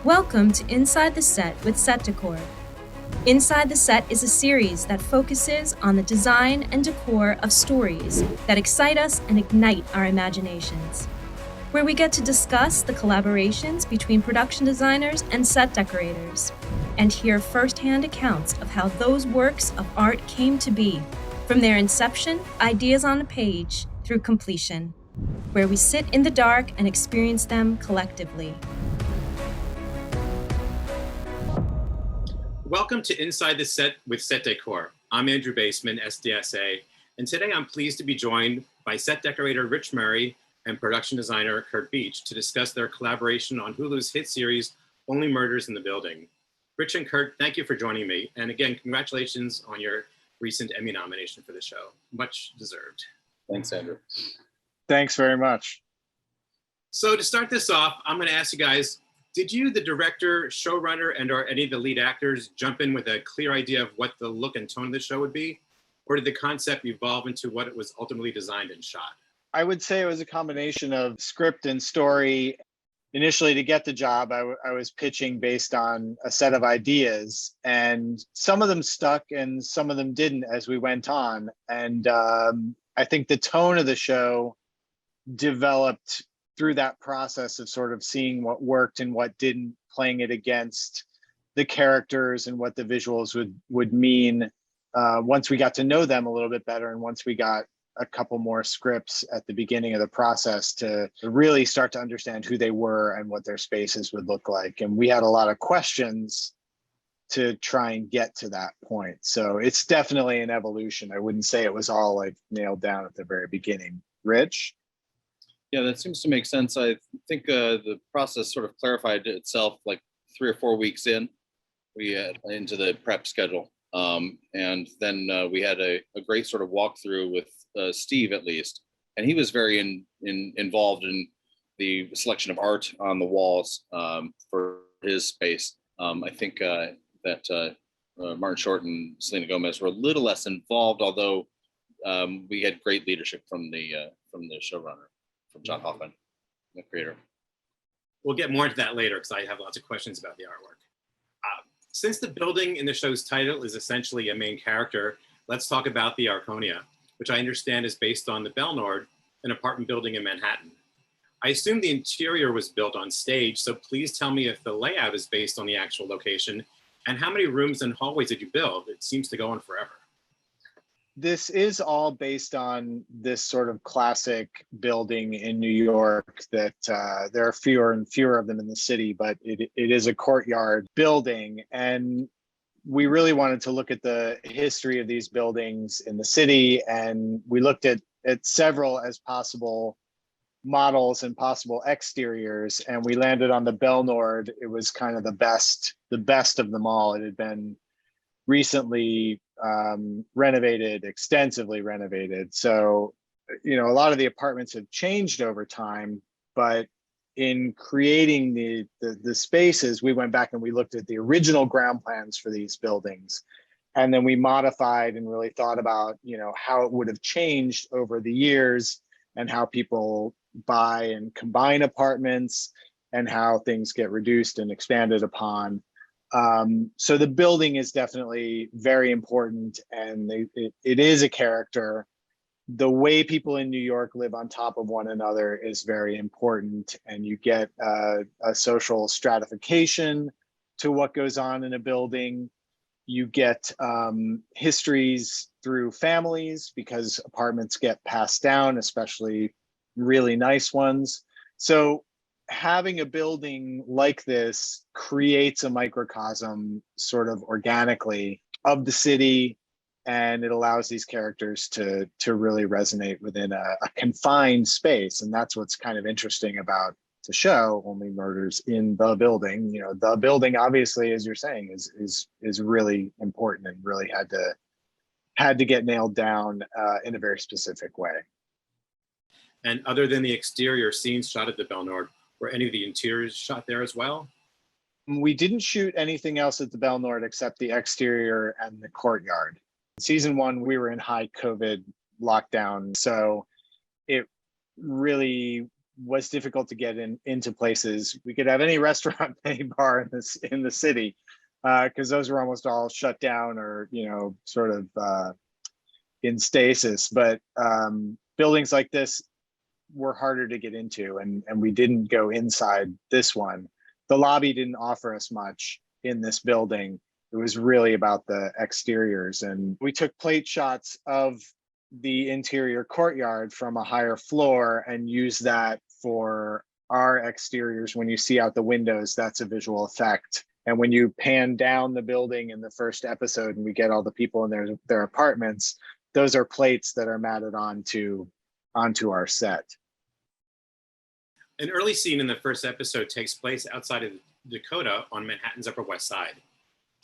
Welcome to Inside the Set with Set Decor. Inside the Set is a series that focuses on the design and decor of stories that excite us and ignite our imaginations, where we get to discuss the collaborations between production designers and set decorators, and hear firsthand accounts of how those works of art came to be, from their inception, ideas on a page, through completion, where we sit in the dark and experience them collectively. Welcome to Inside the Set with Set Decor. I'm Andrew Baseman, SDSA, and today I'm pleased to be joined by set decorator Rich Murray and production designer Curt Beech to discuss their collaboration on Hulu's hit series, Only Murders in the Building. Rich and Curt, thank you for joining me. And again, congratulations on your recent Emmy nomination for the show. Much deserved. Thanks, Andrew. Thanks very much. So to start this off, I'm going to ask you guys, did you, the director, showrunner, and or any of the lead actors jump in with a clear idea of what the look and tone of the show would be? Or did the concept evolve into what it was ultimately designed and shot? I would say it was a combination of script and story. Initially, to get the job, I was pitching based on a set of ideas, and some of them stuck and some of them didn't as we went on. And I think the tone of the show developed through that process of sort of seeing what worked and what didn't, playing it against the characters and what the visuals would mean once we got to know them a little bit better, and once we got a couple more scripts at the beginning of the process to really start to understand who they were and what their spaces would look like. And we had a lot of questions to try and get to that point. So it's definitely an evolution. I wouldn't say it was all like nailed down at the very beginning. Rich? Yeah, that seems to make sense. I think the process sort of clarified itself like 3 or 4 weeks in. We into the prep schedule. And then we had a great sort of walkthrough with Steve, at least. And he was very involved in the selection of art on the walls for his space. I think that Martin Short and Selena Gomez were a little less involved, although we had great leadership from the showrunner, from John Hoffman, the creator. We'll get more into that later because I have lots of questions about the artwork. Since the building in the show's title is essentially a main character, let's talk about the Arconia, which I understand is based on the Belnord, an apartment building in Manhattan. I assume the interior was built on stage, so please tell me if the layout is based on the actual location, and how many rooms and hallways did you build? It seems to go on forever. This is all based on this sort of classic building in New York that there are fewer and fewer of them in the city, but it is a courtyard building. And we really wanted to look at the history of these buildings in the city. And we looked at several as possible models and possible exteriors. And we landed on the Belnord. It was kind of the best of them all. It had been recently renovated, extensively renovated. So, you know, a lot of the apartments have changed over time, but in creating the spaces, we went back and we looked at the original ground plans for these buildings. And then we modified and really thought about, you know, how it would have changed over the years and how people buy and combine apartments and how things get reduced and expanded upon. So the building is definitely very important, and it is a character. The way people in New York live on top of one another is very important, and you get a social stratification to what goes on in a building. You get histories through families because apartments get passed down, especially really nice ones. So having a building like this creates a microcosm sort of organically of the city, and it allows these characters to really resonate within a confined space. And that's what's kind of interesting about the show, Only Murders in the Building. You know, the building, obviously, as you're saying, is really important and really had to get nailed down in a very specific way. And other than the exterior scenes shot at the Belnord, were any of the interiors shot there as well? We didn't shoot anything else at the Belnord except the exterior and the courtyard. Season 1, we were in high COVID lockdown, so it really was difficult to get into places. We could have any restaurant, any bar in the city, because those were almost all shut down or sort of in stasis. But buildings like this were harder to get into, and we didn't go inside this one. The lobby didn't offer us much in this building. It was really about the exteriors, and we took plate shots of the interior courtyard from a higher floor and used that for our exteriors. When you see out the windows, that's a visual effect. And when you pan down the building in the first episode and we get all the people in their apartments, those are plates that are matted onto our set. An early scene in the first episode takes place outside of Dakota on Manhattan's Upper West Side,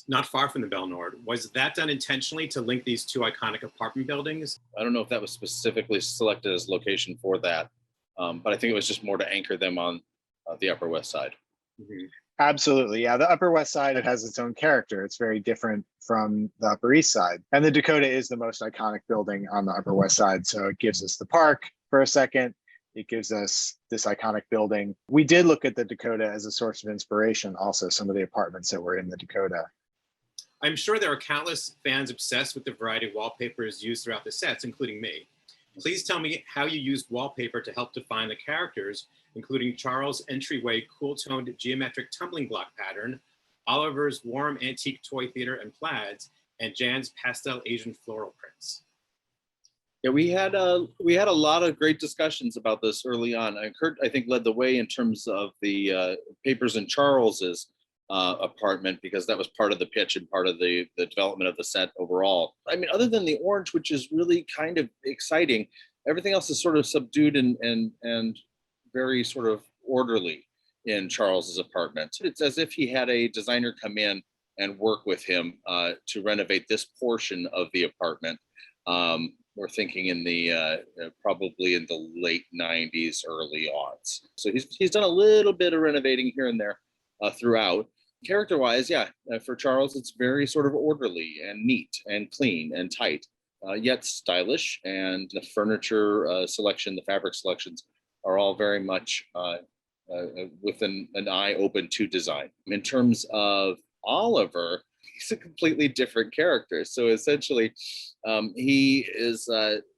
not far from the Belle Nord. Was that done intentionally to link these two iconic apartment buildings? I don't know if that was specifically selected as location for that, but I think it was just more to anchor them on the Upper West Side. Mm-hmm. Absolutely. Yeah. The Upper West Side, it has its own character. It's very different from the Upper East Side. And the Dakota is the most iconic building on the Upper West Side. So it gives us the park for a second. It gives us this iconic building. We did look at the Dakota as a source of inspiration, also some of the apartments that were in the Dakota. I'm sure there are countless fans obsessed with the variety of wallpapers used throughout the sets, including me. Please tell me how you used wallpaper to help define the characters, including Charles' entryway cool-toned geometric tumbling block pattern, Oliver's warm antique toy theater and plaids, and Jan's pastel Asian floral prints. Yeah, we had a lot of great discussions about this early on. Curt, I think, led the way in terms of the papers in Charles's apartment, because that was part of the pitch and part of the development of the set overall. I mean, other than the orange, which is really kind of exciting, everything else is sort of subdued and very sort of orderly in Charles's apartment. It's as if he had a designer come in and work with him to renovate this portion of the apartment. We're thinking in the probably in the late 90s, early aughts. So he's done a little bit of renovating here and there throughout. Character-wise, yeah, for Charles, it's very sort of orderly and neat and clean and tight, yet stylish. And the furniture selection, the fabric selections are all very much with an eye open to design. In terms of Oliver, he's a completely different character. So essentially, he is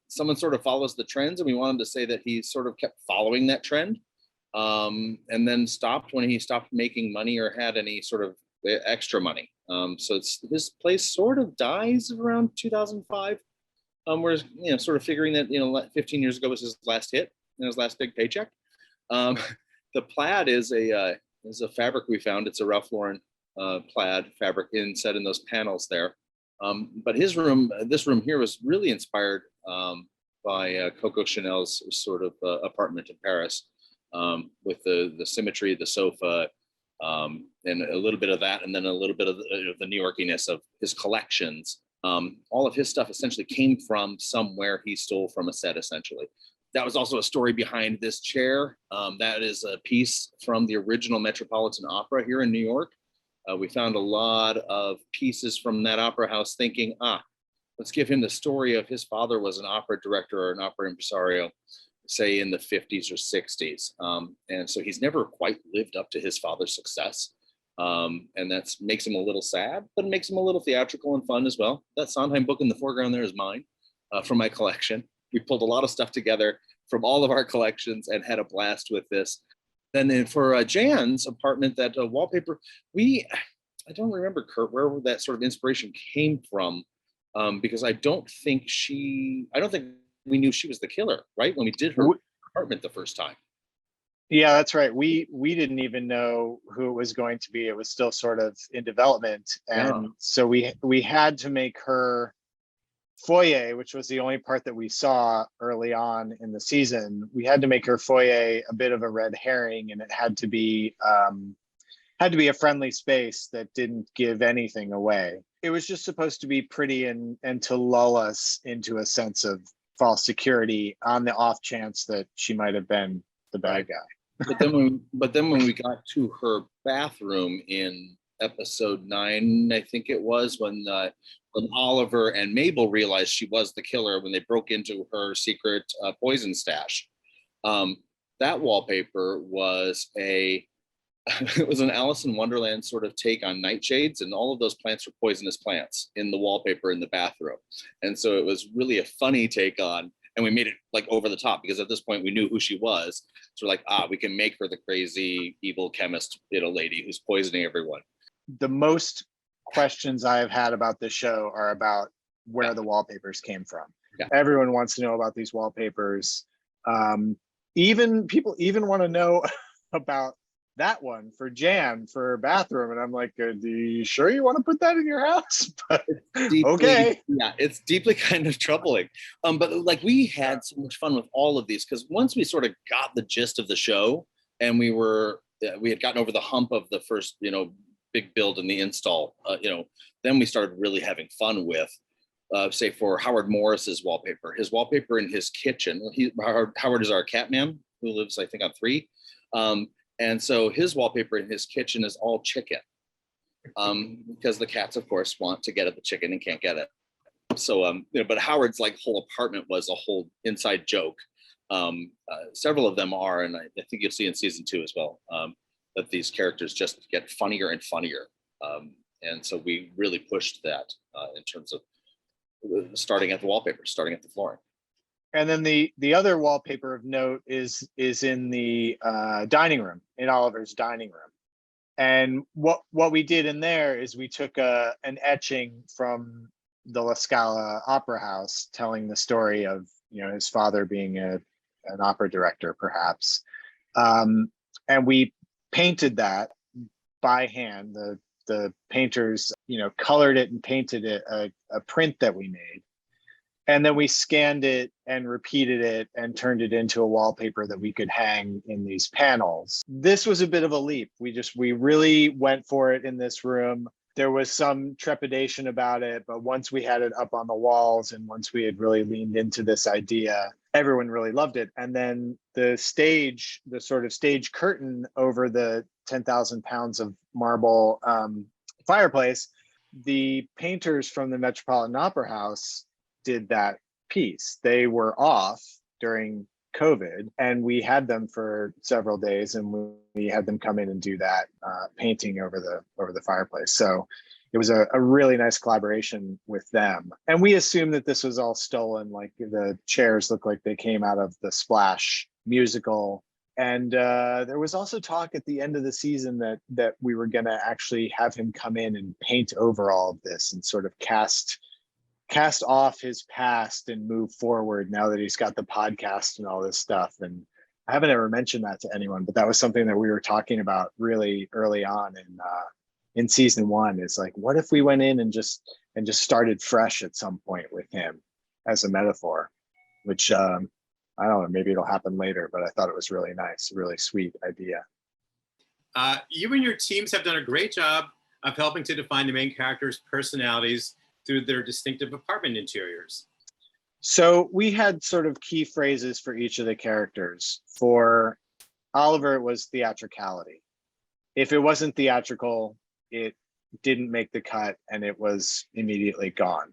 someone sort of follows the trends, and we wanted to say that he sort of kept following that trend, and then stopped when he stopped making money or had any sort of extra money. So his place sort of dies around 2005. We're sort of figuring that 15 years ago was his last hit and his last big paycheck. The plaid is a fabric we found. It's a Ralph Lauren plaid fabric set in those panels there. But this room here was really inspired by Coco Chanel's sort of apartment in Paris, with the symmetry, the sofa, and a little bit of that, and then a little bit of the New Yorkiness of his collections. All of his stuff essentially came from somewhere he stole from a set, essentially. That was also a story behind this chair. That is a piece from the original Metropolitan Opera here in New York. We found a lot of pieces from that opera house thinking, let's give him the story of his father was an opera director or an opera impresario, say in the 50s or 60s. And so he's never quite lived up to his father's success. And that makes him a little sad, but it makes him a little theatrical and fun as well. That Sondheim book in the foreground there is mine from my collection. We pulled a lot of stuff together from all of our collections and had a blast with this. And then for Jan's apartment, that wallpaper, I don't remember, Curt, where that sort of inspiration came from, because I don't think we knew she was the killer, right? When we did her apartment the first time. Yeah, that's right. We didn't even know who it was going to be. It was still sort of in development. And so we had to make her foyer, which was the only part that we saw early on in the season. We had to make her foyer a bit of a red herring, and it had to be a friendly space that didn't give anything away. It was just supposed to be pretty and to lull us into a sense of false security on the off chance that she might have been the bad guy. But then when we got to her bathroom in episode 9, I think it was, when Oliver and Mabel realized she was the killer when they broke into her secret poison stash. that wallpaper was it was an Alice in Wonderland sort of take on nightshades, and all of those plants were poisonous plants in the wallpaper in the bathroom. And so it was really a funny take on, and we made it like over the top because at this point we knew who she was. So we're like, we can make her the crazy evil chemist, lady who's poisoning everyone. The most questions I have had about this show are about where the wallpapers came from. Yeah. Everyone wants to know about these wallpapers. Even people want to know about that one for Jan for bathroom, and I'm like, are you sure you want to put that in your house? But okay, yeah, it's deeply kind of troubling. But like we had so much fun with all of these because once we sort of got the gist of the show, and we had gotten over the hump of the first big build and the install, then we started really having fun with. Say for Howard Morris's wallpaper, his wallpaper in his kitchen. Howard is our cat man who lives, I think, on 3. And so his wallpaper in his kitchen is all chicken, because the cats, of course, want to get at the chicken and can't get it. So, but Howard's like whole apartment was a whole inside joke. Several of them are, and I think you'll see in season 2 as well, that these characters just get funnier and funnier. And so we really pushed that in terms of starting at the wallpaper, starting at the flooring. And then the other wallpaper of note is in the dining room, in Oliver's dining room. And what we did in there is we took an etching from the La Scala Opera House, telling the story of his father being an opera director, perhaps, and we painted that by hand. The painters colored it and painted it a print that we made. And then we scanned it and repeated it and turned it into a wallpaper that we could hang in these panels. This was a bit of a leap. We really went for it in this room. There was some trepidation about it, but once we had it up on the walls and once we had really leaned into this idea, everyone really loved it. And then the sort of stage curtain over the 10,000 pounds of marble fireplace, the painters from the Metropolitan Opera House did that piece. They were off during COVID, and we had them for several days, and we had them come in and do that painting over the fireplace. So it was a really nice collaboration with them. And we assumed that this was all stolen, like the chairs look like they came out of the Splash musical. And there was also talk at the end of the season that we were going to actually have him come in and paint over all of this and sort of cast off his past and move forward now that he's got the podcast and all this stuff. And I haven't ever mentioned that to anyone, but that was something that we were talking about really early on in season 1, is like, what if we went in and just started fresh at some point with him as a metaphor, which I don't know, maybe it'll happen later, but I thought it was really nice, really sweet idea. You and your teams have done a great job of helping to define the main characters' personalities through their distinctive apartment interiors. So we had sort of key phrases for each of the characters. For Oliver, it was theatricality. If it wasn't theatrical, it didn't make the cut and it was immediately gone.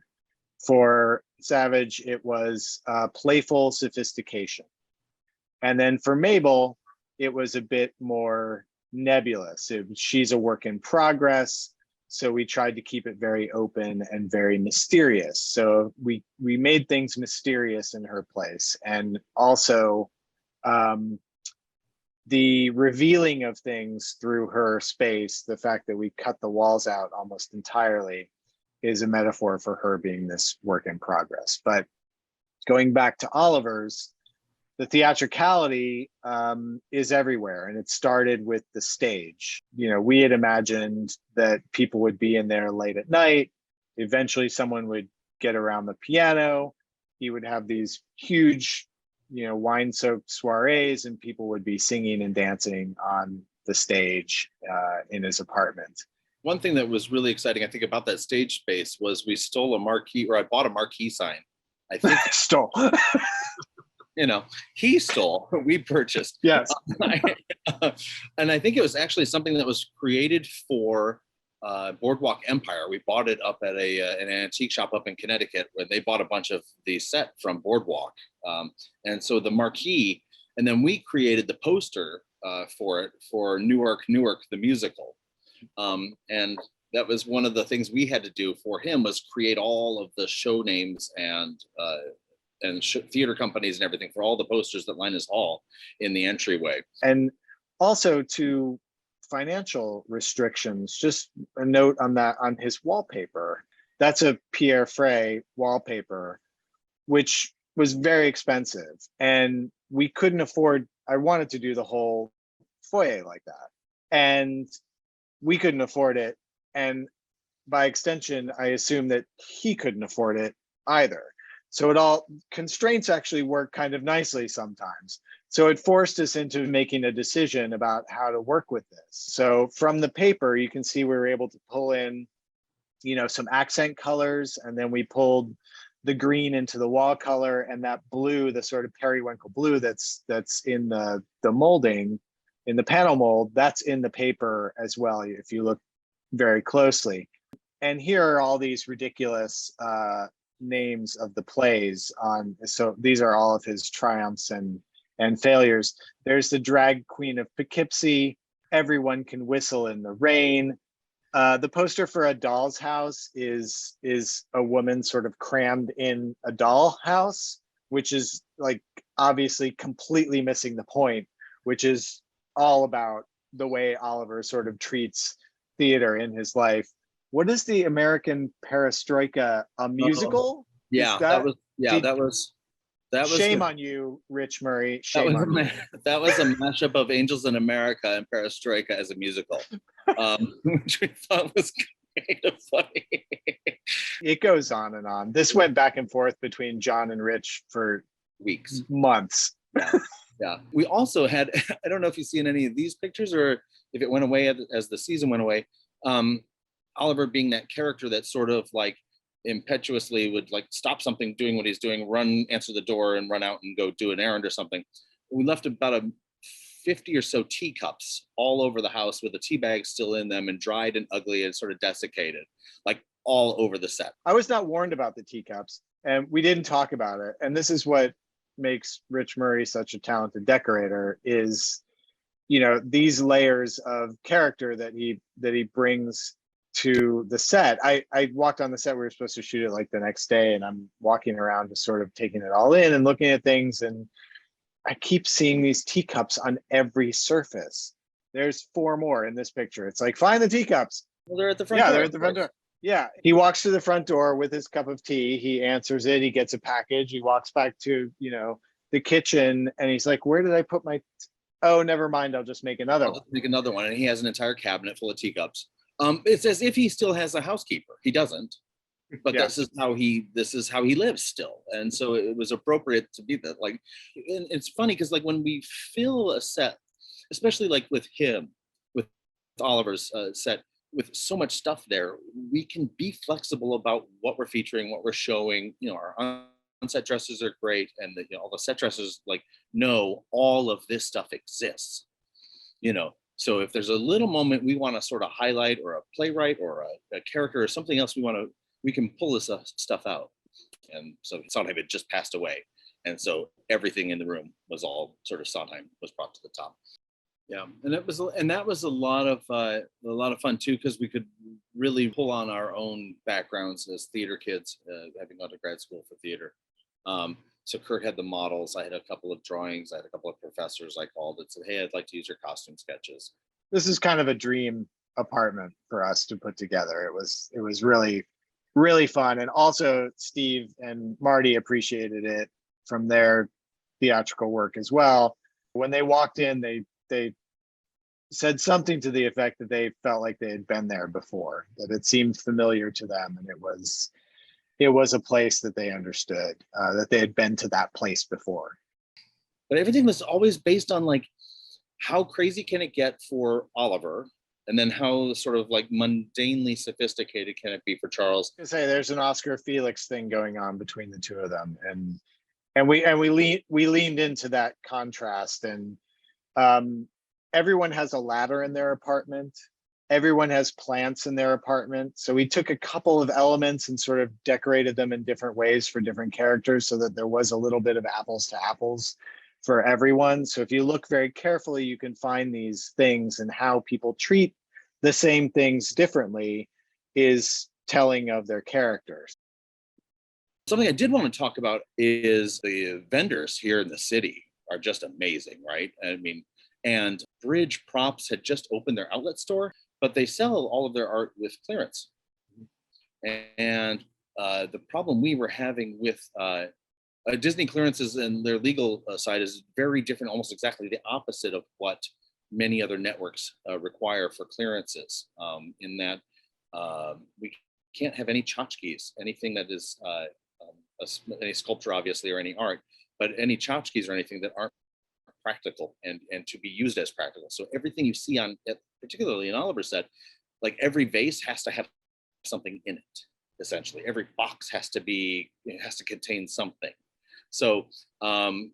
For Savage, it was playful sophistication. And then for Mabel, it was a bit more nebulous. She's a work in progress. So we tried to keep it very open and very mysterious. So we made things mysterious in her place. And also the revealing of things through her space, the fact that we cut the walls out almost entirely, is a metaphor for her being this work in progress. But going back to Oliver's, the theatricality is everywhere, and it started with the stage. We had imagined that people would be in there late at night. Eventually someone would get around the piano. He would have these huge, wine-soaked soirees, and people would be singing and dancing on the stage in his apartment. One thing that was really exciting, I think, about that stage space was we stole a marquee, or I bought a marquee sign. I think Stole. He stole, we purchased. Yes. And I think it was actually something that was created for Boardwalk Empire. We bought it up at an antique shop up in Connecticut, where they bought a bunch of the set from Boardwalk. And so the marquee And then we created the poster for it for Newark, the musical. And that was one of the things we had to do for him, was create all of the show names and theater companies and everything for all the posters that line his hall in the entryway. And also to financial restrictions, just a note on that, on his wallpaper. That's a Pierre Frey wallpaper, which was very expensive. And we couldn't afford, I wanted to do the whole foyer like that. And we couldn't afford it. And by extension, I assume that he couldn't afford it either. So constraints actually work kind of nicely sometimes. So it forced us into making a decision about how to work with this. So from the paper, you can see we were able to pull in, some accent colors, and then we pulled the green into the wall color, and that blue, the sort of periwinkle blue that's in the molding, in the panel mold, that's in the paper as well, if you look very closely. And here are all these ridiculous names of the plays on. So these are all of his triumphs and failures. There's the Drag Queen of Poughkeepsie, Everyone Can Whistle in the Rain. The poster for A Doll's House is a woman sort of crammed in a doll house, which is like obviously completely missing the point, which is all about the way Oliver sort of treats theater in his life. What is the American Perestroika, a musical? Yeah, that was shame on you, Rich Murray. Shame on you. That was a mashup of Angels in America and Perestroika as a musical, which we thought was kind of funny. It goes on and on. This went back and forth between John and Rich for weeks, months. Yeah. We also had, I don't know if you've seen any of these pictures or if it went away as the season went away. Oliver being that character that sort of like impetuously would like stop something doing what he's doing, run, answer the door, and run out and go do an errand or something. We left about 50 or so teacups all over the house with the tea bags still in them and dried and ugly and sort of desiccated, like all over the set. I was not warned about the teacups, and we didn't talk about it. And this is what makes Rich Murray such a talented decorator, is, these layers of character that he brings to the set. I walked on the set. We were supposed to shoot it like the next day, and I'm walking around just sort of taking it all in and looking at things, and I keep seeing these teacups on every surface. There's 4 more in this picture. It's like, find the teacups. Well, they're at the front door. Yeah, they're at the front door. Yeah, he walks to the front door with his cup of tea. He answers it. He gets a package. He walks back to, the kitchen, and he's like, where did I put my, oh, never mind. I'll just make another one. Make another one. And he has an entire cabinet full of teacups. It's as if he still has a housekeeper. He doesn't, but this is how he lives still. And so it was appropriate to be that. Like, and it's funny because like when we fill a set, especially like with Oliver's set, with so much stuff there, we can be flexible about what we're featuring, what we're showing. Our on-set dressers are great, and all the set dressers know all of this stuff exists. So if there's a little moment we want to sort of highlight, or a playwright or a character or something else we can pull this stuff out. And so Sondheim had just passed away, and so everything in the room was all sort of Sondheim was brought to the top. Yeah, and that was a lot of fun too, because we could really pull on our own backgrounds as theater kids, having gone to grad school for theater. So Curt had the models. I had a couple of drawings. I had a couple of professors I called and said, hey, I'd like to use your costume sketches. This is kind of a dream apartment for us to put together. It was really, really fun. And also Steve and Marty appreciated it from their theatrical work as well. When they walked in, they said something to the effect that they felt like they had been there before, that it seemed familiar to them. And it was a place that they understood, that they had been to that place before. But everything was always based on how crazy can it get for Oliver, and then how sort of mundanely sophisticated can it be for Charles? I say there's an Oscar Felix thing going on between the two of them, and we leaned into that contrast. And everyone has a ladder in their apartment. Everyone has plants in their apartment. So we took a couple of elements and sort of decorated them in different ways for different characters, so that there was a little bit of apples to apples. for everyone. So if you look very carefully, you can find these things, and how people treat the same things differently is telling of their characters. Something I did want to talk about is the vendors here in the city are just amazing, right? I mean, and Bridge Props had just opened their outlet store, but they sell all of their art with clearance. And the problem we were having with Disney clearances and their legal side is very different, almost exactly the opposite of what many other networks require for clearances, in that we can't have any tchotchkes, anything that is any sculpture, obviously, or any art, but any tchotchkes or anything that aren't practical and to be used as practical. So everything you see on, particularly in Oliver's set, like every vase has to have something in it. Essentially, every box has to contain something. So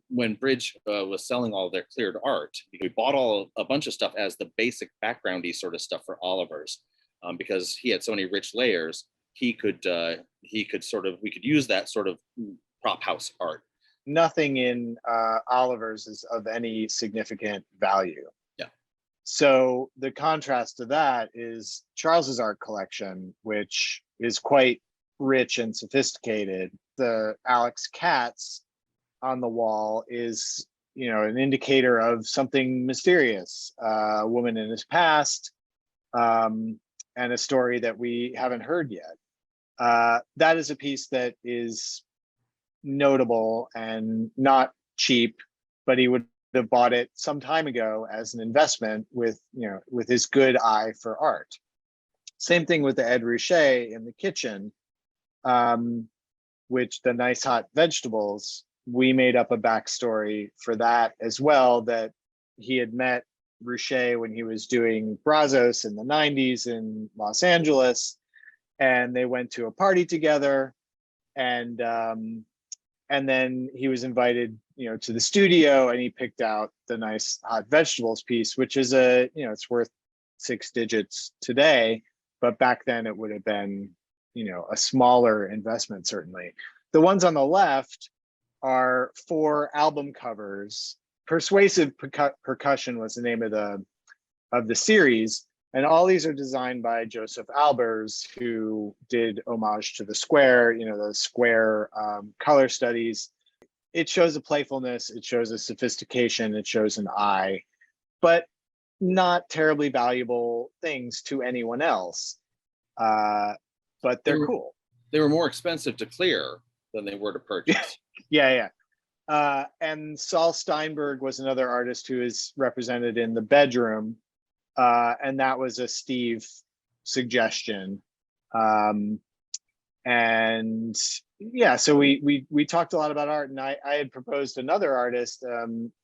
when Bridge was selling all their cleared art, we bought a bunch of stuff as the basic backgroundy sort of stuff for Oliver's, because he had so many rich layers. We could use that sort of prop house art. Nothing in Oliver's is of any significant value. Yeah. So the contrast to that is Charles's art collection, which is quite rich and sophisticated. The Alex Katz on the wall is, an indicator of something mysterious, a woman in his past, and a story that we haven't heard yet. That is a piece that is notable and not cheap, but he would have bought it some time ago as an investment with his good eye for art. Same thing with the Ed Ruscha in the kitchen, which the nice hot vegetables, we made up a backstory for that as well, that he had met Ruscha when he was doing Brazos in the 90s in Los Angeles, and they went to a party together, and then he was invited, to the studio, and he picked out the nice hot vegetables piece, which is it's worth 6 digits today, but back then it would have been, a smaller investment, certainly. The ones on the left are 4 album covers. Persuasive Percussion was the name of the series. And all these are designed by Joseph Albers, who did homage to the square, the square color studies. It shows a playfulness, it shows a sophistication, it shows an eye, but not terribly valuable things to anyone else. But they're cool. They were more expensive to clear than they were to purchase. Yeah. And Saul Steinberg was another artist who is represented in The Bedroom. And that was a Steve suggestion. And yeah, so we talked a lot about art, and I had proposed another artist.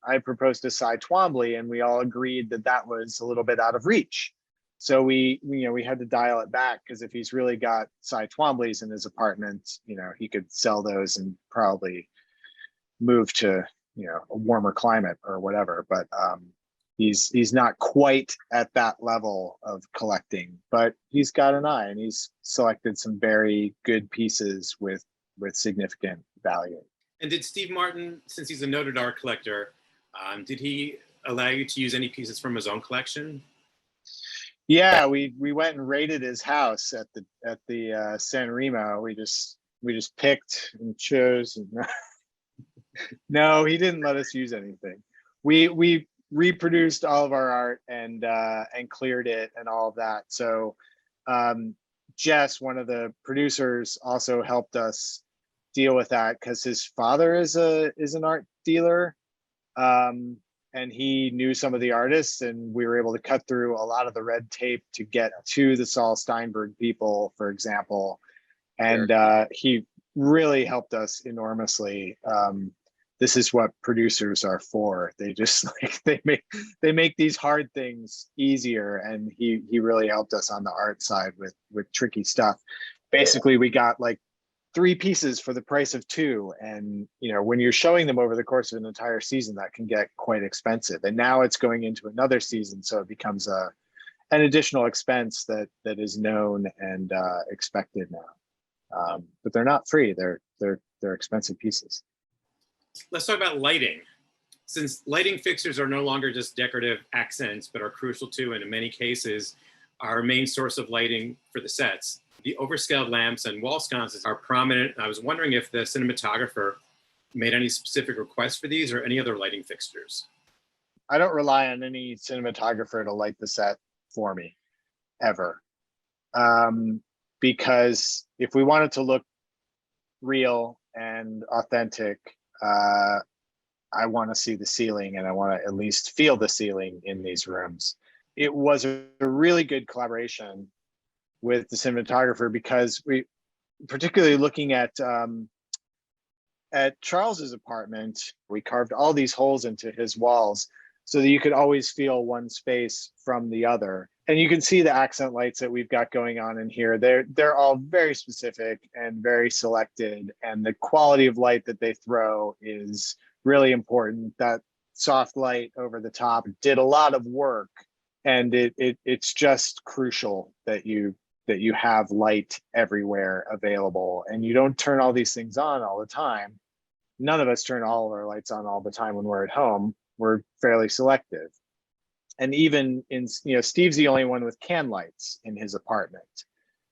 I proposed to Cy Twombly, and we all agreed that was a little bit out of reach. So we had to dial it back, because if he's really got Cy Twombly's in his apartment, he could sell those and probably move to, a warmer climate or whatever. But he's not quite at that level of collecting, but he's got an eye, and he's selected some very good pieces with significant value. And did Steve Martin, since he's a noted art collector, did he allow you to use any pieces from his own collection? Yeah, we went and raided his house at the San Remo. We just picked and chose. And no, he didn't let us use anything. We reproduced all of our art and cleared it and all of that. So Jess, one of the producers, also helped us deal with that, because his father is an art dealer, and he knew some of the artists, and we were able to cut through a lot of the red tape to get to the Saul Steinberg people, for example, and he really helped us enormously. This is what producers are for. They just they make these hard things easier, and he really helped us on the art side with tricky stuff. Basically, we got 3 pieces for the price of 2, and when you're showing them over the course of an entire season, that can get quite expensive. And now it's going into another season, so it becomes an additional expense that is known and expected now. But they're not free; they're expensive pieces. Let's talk about lighting. Since lighting fixtures are no longer just decorative accents, but are crucial to, and in many cases, our main source of lighting for the sets, the overscaled lamps and wall sconces are prominent. I was wondering if the cinematographer made any specific requests for these or any other lighting fixtures. I don't rely on any cinematographer to light the set for me, ever. Because if we want it to look real and authentic, I want to see the ceiling and I want to at least feel the ceiling in these rooms. It was a really good collaboration with the cinematographer because we, particularly looking at Charles's apartment, we carved all these holes into his walls so that you could always feel one space from the other. And you can see the accent lights that we've got going on in here. They're all very specific and very selected, and the quality of light that they throw is really important. That soft light over the top did a lot of work, and it's just crucial that you have light everywhere available, and you don't turn all these things on all the time. None of us turn all of our lights on all the time when we're at home. We're fairly selective. And even in, Steve's the only one with can lights in his apartment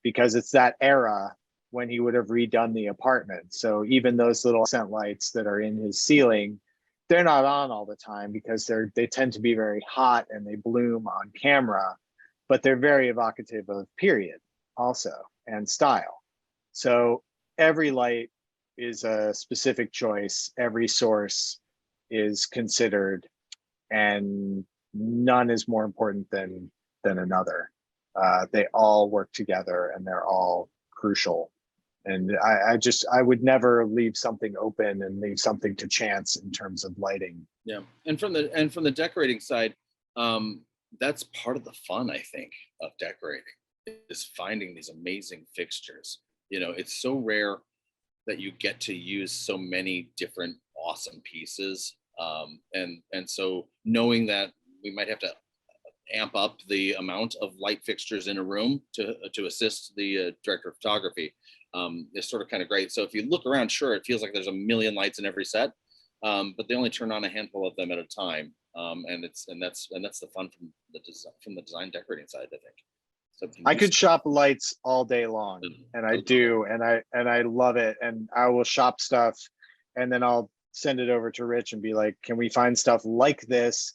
because it's that era when he would have redone the apartment. So even those little accent lights that are in his ceiling, they're not on all the time because they tend to be very hot and they bloom on camera, but they're very evocative of period also and style. So every light is a specific choice. Every source is considered, and none is more important than another. They all work together and they're all crucial. And I would never leave something open and leave something to chance in terms of lighting. Yeah, and from the decorating side, that's part of the fun, I think, of decorating, is finding these amazing fixtures. It's so rare that you get to use so many different awesome pieces, and so knowing that we might have to amp up the amount of light fixtures in a room to assist the director of photography is sort of kind of great. So if you look around, sure, it feels like there's a million lights in every set, but they only turn on a handful of them at a time, and that's the fun from the design decorating side, I think. So I could shop lights all day long, and I do, and I love it, and I will shop stuff, and then I'll send it over to Rich and be like, can we find stuff like this?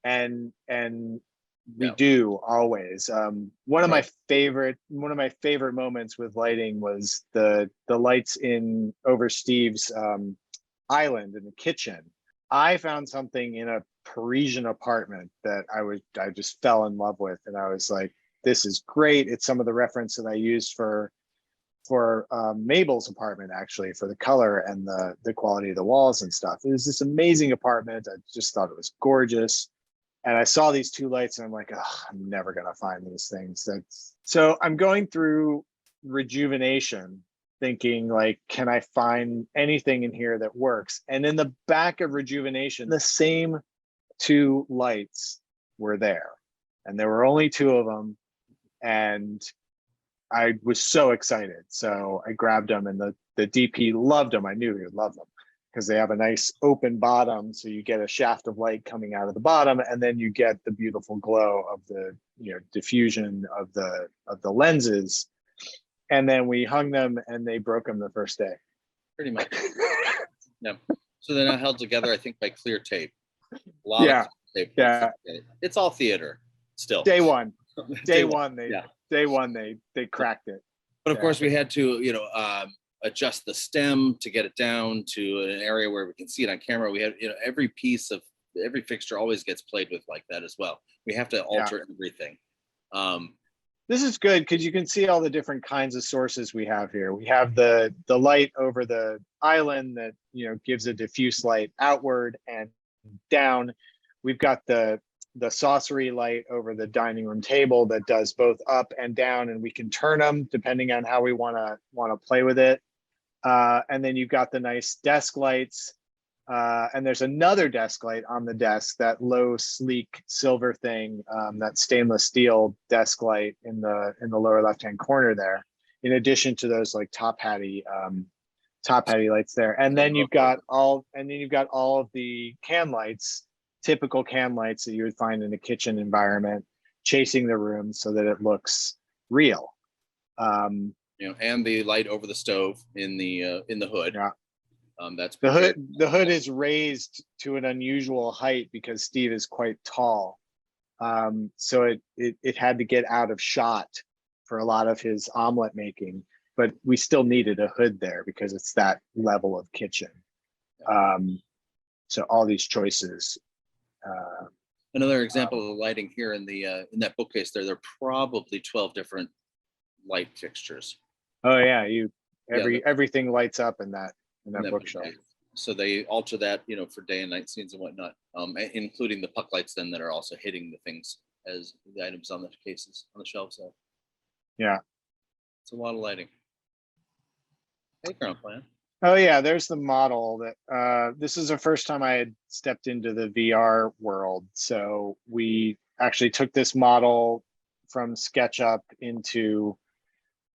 And we do always. One of my favorite moments with lighting was the lights over Steve's island in the kitchen. I found something in a Parisian apartment that I just fell in love with, and I was like, this is great. It's some of the reference that I used for Mabel's apartment, actually, for the color and the quality of the walls and stuff. It was this amazing apartment. I just thought it was gorgeous. And I saw these two lights and I'm like, oh, I'm never going to find these things. So I'm going through rejuvenation, thinking like, can I find anything in here that works? And in the back of rejuvenation, the same two lights were there. And there were only two of them. And I was so excited. So I grabbed them, and the DP loved them. I knew he would love them, because they have a nice open bottom, so you get a shaft of light coming out of the bottom, and then you get the beautiful glow of the diffusion of the lenses. And then we hung them, and they broke them the first day. Pretty much. Yeah. So they're now held together, I think, by clear tape. A lot of tape. Yeah. It's all theater still. Day one, they cracked it. But of course, we had to adjust the stem to get it down to an area where we can see it on camera. We had, every piece of every fixture always gets played with like that as well. We have to alter everything. This is good because you can see all the different kinds of sources we have here. We have the light over the island that gives a diffuse light outward and down. We've got the saucery light over the dining room table that does both up and down, and we can turn them depending on how we want to play with it. And then you've got the nice desk lights, and there's another desk light on the desk, that low, sleek silver thing, that stainless steel desk light in the lower left-hand corner there, in addition to those like top hatty top heavy lights there. And then you've got all of the can lights, typical can lights that you would find in a kitchen environment, chasing the room so that it looks real. And the light over the stove in the hood. Yeah. That's the hood is raised to an unusual height because Steve is quite tall. So it had to get out of shot for a lot of his omelet making, but we still needed a hood there because it's that level of kitchen. So all these choices. Another example of the lighting here in that bookcase there are probably 12 different light fixtures. Oh yeah, everything lights up in that bookshelf. So they alter that, for day and night scenes and whatnot, including the puck lights then that are also hitting the things as the items on the cases on the shelves. So yeah, it's a lot of lighting. Background plan. Oh yeah, there's the model that this is the first time I had stepped into the VR world. So we actually took this model from SketchUp into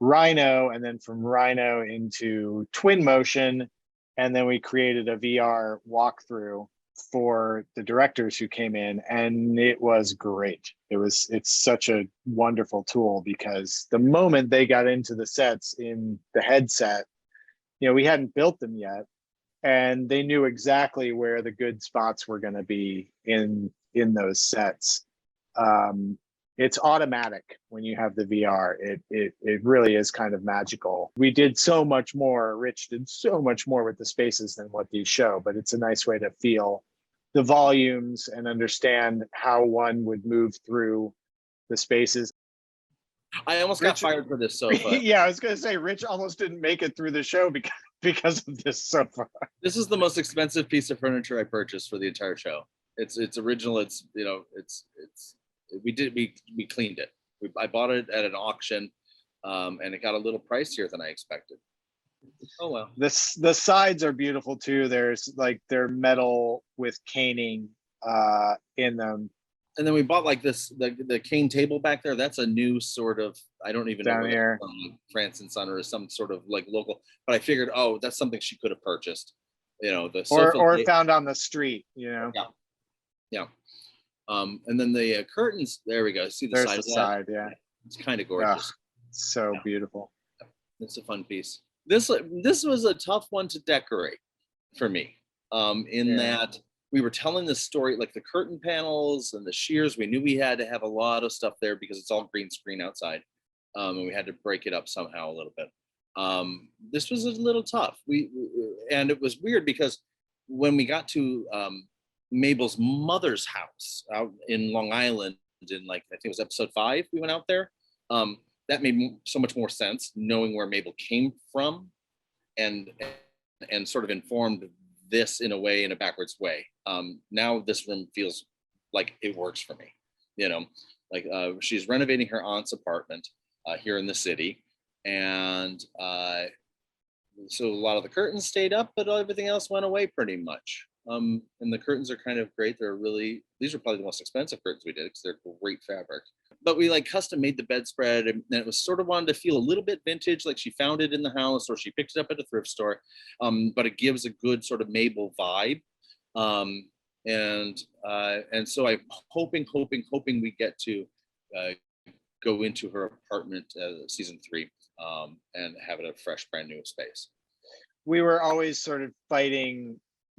Rhino, and then from Rhino into Twinmotion, and then we created a VR walkthrough for the directors who came in, and it was great. It's such a wonderful tool because the moment they got into the sets in the headset, we hadn't built them yet, and they knew exactly where the good spots were going to be in those sets. It's automatic when you have the VR. It really is kind of magical. We did so much more. Rich did so much more with the spaces than what these show, but it's a nice way to feel the volumes and understand how one would move through the spaces. I almost got fired for this sofa. Yeah, I was going to say, Rich almost didn't make it through the show because of this sofa. This is the most expensive piece of furniture I purchased for the entire show. It's original. We cleaned it. I bought it at an auction, and it got a little pricier than I expected. Oh well. The sides are beautiful too. They're metal with caning in them. And then we bought like the cane table back there. That's a new sort of, I don't even down know here. France and Son or some sort of like local. But I figured, that's something she could have purchased. The or found on the street. Yeah. And then the curtains. There we go. See the There's side. The side, yeah. It's kind of gorgeous. So beautiful. It's a fun piece. This was a tough one to decorate for me. That we were telling the story, like the curtain panels and the shears. We knew we had to have a lot of stuff there because it's all green screen outside, and we had to break it up somehow a little bit. This was a little tough. And it was weird because when we got to Mabel's mother's house out in Long Island, in I think it was episode 5, we went out there. That made so much more sense, knowing where Mabel came from, and sort of informed this in a backwards way. Now this room feels like it works for me. She's renovating her aunt's apartment here in the city, and so a lot of the curtains stayed up, but everything else went away pretty much. And the curtains are kind of great. These are probably the most expensive curtains we did because they're great fabric. But we custom made the bedspread, and it was sort of wanted to feel a little bit vintage, like she found it in the house or she picked it up at a thrift store. But it gives a good sort of Mabel vibe. And so I'm hoping we get to go into her apartment season 3 and have it a fresh, brand new space. We were always sort of fighting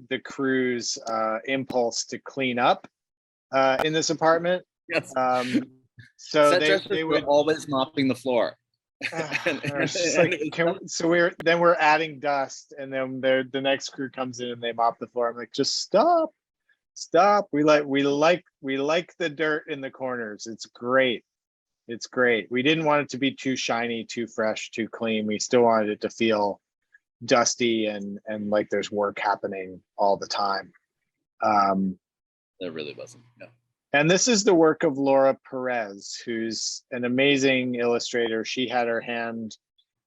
the crew's impulse to clean up in this apartment. Yes. So they were always mopping the floor. We're adding dust, and then the next crew comes in and they mop the floor. I'm like, just stop. We like the dirt in the corners. It's great. We didn't want it to be too shiny, too fresh, too clean. We still wanted it to feel dusty and like there's work happening all the time. It really wasn't. Yeah. And this is the work of Laura Perez, who's an amazing illustrator. She had her hand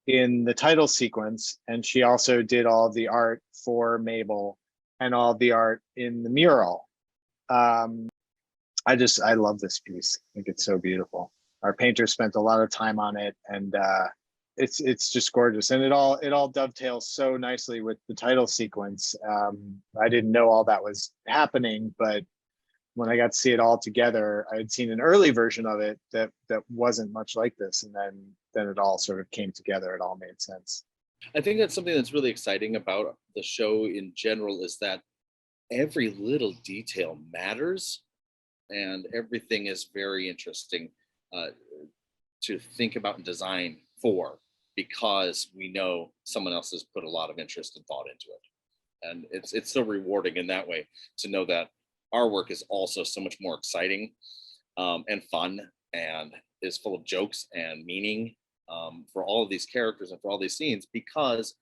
in the title sequence, and she also did all of the art for Mabel and all of the art in the mural. I love this piece. I think it's so beautiful. Our painter spent a lot of time on it, and it's just gorgeous, and it all dovetails so nicely with the title sequence. I didn't know all that was happening, but when I got to see it all together, I had seen an early version of it that wasn't much like this, and then it all sort of came together. It all made sense. I think that's something that's really exciting about the show in general, is that every little detail matters, and everything is very interesting to think about and design for, because we know someone else has put a lot of interest and thought into it. And it's so rewarding in that way to know that our work is also so much more exciting and fun, and is full of jokes and meaning for all of these characters and for all these scenes, because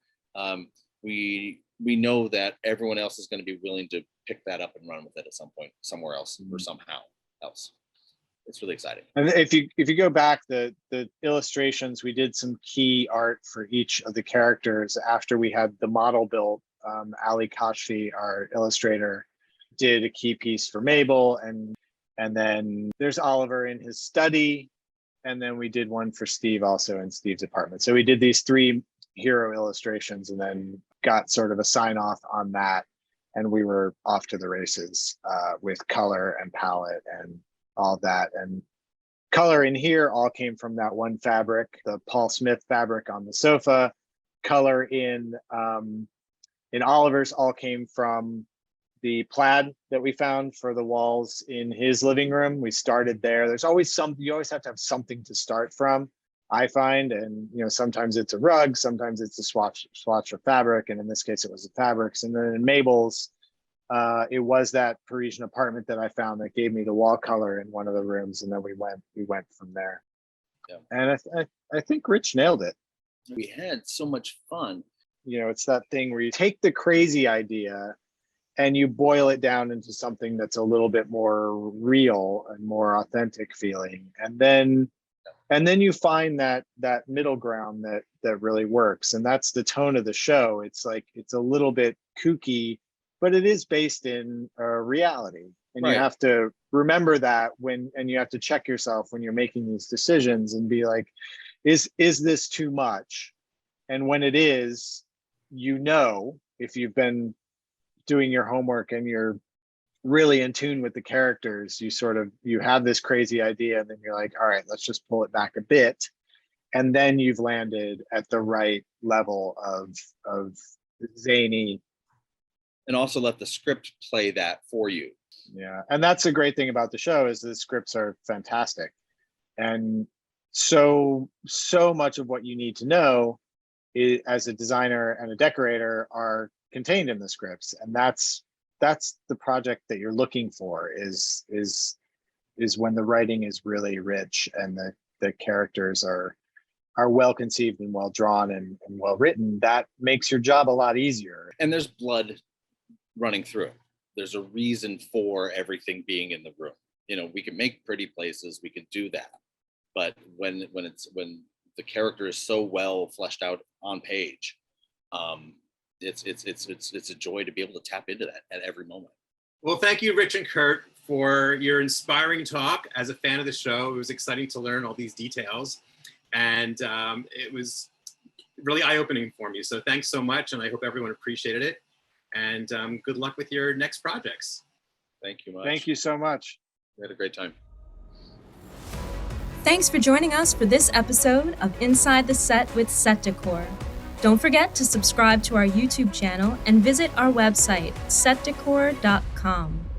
we know that everyone else is going to be willing to pick that up and run with it at some point, somewhere else, or somehow else. It's really exciting. And if you go back, the illustrations, we did some key art for each of the characters after we had the model built. Ali Kashfi, our illustrator, did a key piece for Mabel, and then there's Oliver in his study, and then we did one for Steve also in Steve's apartment. So we did these 3 hero illustrations, and then got sort of a sign off on that, and we were off to the races with color and palette and all that. And color in here all came from that one fabric, the Paul Smith fabric on the sofa. Color in Oliver's all came from the plaid that we found for the walls in his living room. We started there. There's always you always have to have something to start from, I find. And, sometimes it's a rug, sometimes it's a swatch of fabric. And in this case, it was the fabrics. And then in Mabel's, it was that Parisian apartment that I found that gave me the wall color in one of the rooms. And then we went from there. Yeah. And I think Rich nailed it. We had so much fun. It's that thing where you take the crazy idea and you boil it down into something that's a little bit more real and more authentic feeling. And then you find that middle ground that really works. And that's the tone of the show. It's like, it's a little bit kooky, but it is based in reality. And Right. You have to remember that and you have to check yourself when you're making these decisions and be like, is this too much? And when it is, if you've been doing your homework and you're really in tune with the characters, you have this crazy idea, and then you're like, all right, let's just pull it back a bit. And then you've landed at the right level of zany. And also let the script play that for you. Yeah. And that's a great thing about the show, is the scripts are fantastic. And so much of what you need to know as a designer and a decorator are contained in the scripts. And that's the project that you're looking for, is when the writing is really rich and the characters are well conceived and well drawn and well written. That makes your job a lot easier. And there's blood running through it. There's a reason for everything being in the room. We can make pretty places, we could do that. But when the character is so well fleshed out on page, it's a joy to be able to tap into that at every moment. Well, thank you, Rich and Curt, for your inspiring talk. As a fan of the show, it was exciting to learn all these details, and it was really eye-opening for me. So thanks so much, and I hope everyone appreciated it. And good luck with your next projects. Thank you much. Thank you so much. We had a great time. Thanks for joining us for this episode of Inside the Set with Set Decor. Don't forget to subscribe to our YouTube channel and visit our website, setdecor.com.